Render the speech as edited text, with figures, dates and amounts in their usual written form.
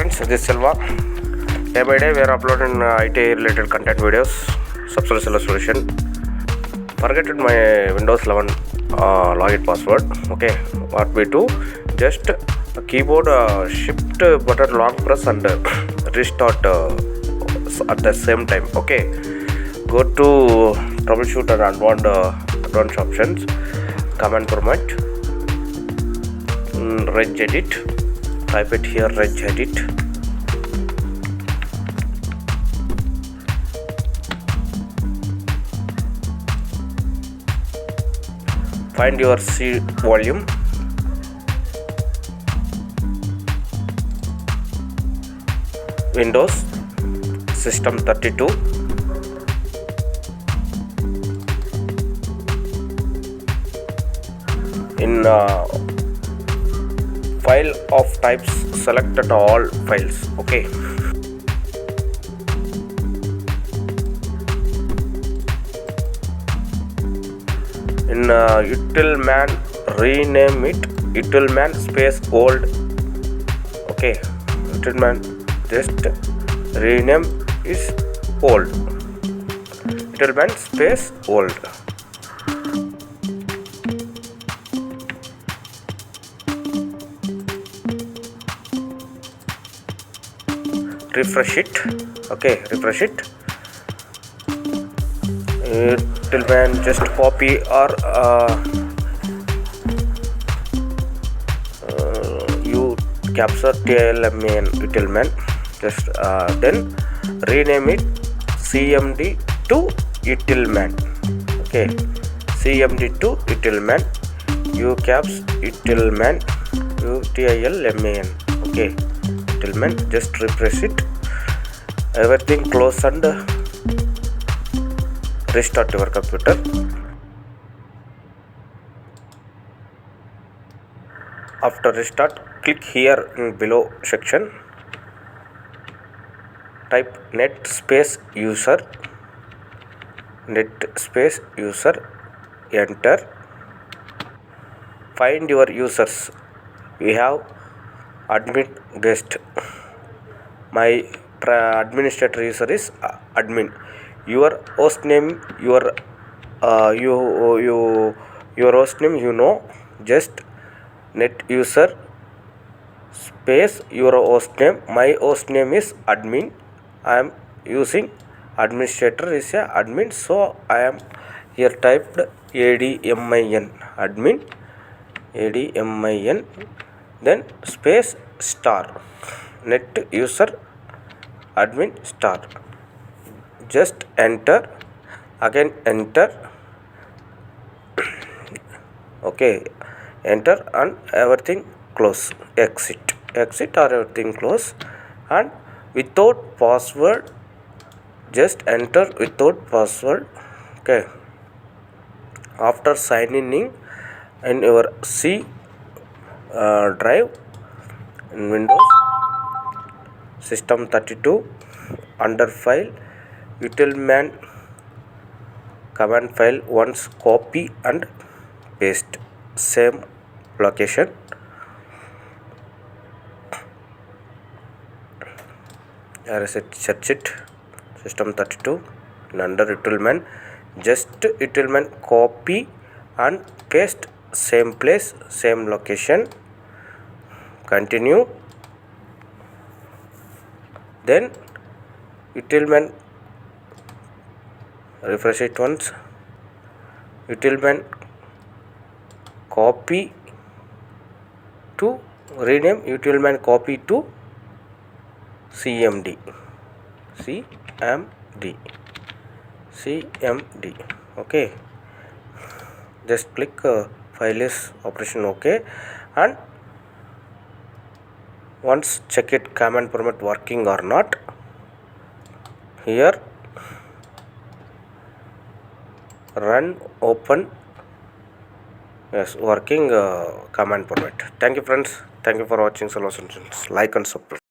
friends, this is Selva. Day by day we are uploading IT related content videos. Subscription solution. Forget my Windows 11 login password. Okay, what we do, just keyboard shift button long press and restart at the same time. Okay, go to troubleshoot and advanced options, command prompt, regedit. Type it here, regedit. Find your C volume. Windows System 32. In file of types, selected all files. Okay, in utilman, rename it utilman space old. Okay, utilman, just rename is old, utilman space old. Refresh it. Okay, refresh it. Utilman, just copy or you capture TLMAN utilman. Just then rename it CMD to utilman. Okay, CMD to utilman. You caps utilman, UTILMAN. Okay, utilman. Just refresh it. Everything close and restart your computer. After restart, click here in below section. Type net space user. Enter. Find your users. We have admin, guest. My administrator user is admin. Your host name, your host name, just net user space your host name. My host name is admin. I am using administrator is a admin, so I am here typed admin, admin, then space star, net user admin star. Just enter, again enter. Okay, enter and everything close. Exit or everything close, and without password, just enter without password. Okay, after signing in your C drive in Windows System 32, under file utilman command file, once copy and paste same location. Search it, System 32, and under utilman, just utilman copy and paste same place, same location. Continue. Then utilman, refresh it once. Utilman copy to rename utilman copy to CMD. Okay, just click file is operation okay, and once check it command prompt working or not. Here run, open. Yes, working command prompt. Thank you friends. Thank you for watching Solutions. Like and subscribe.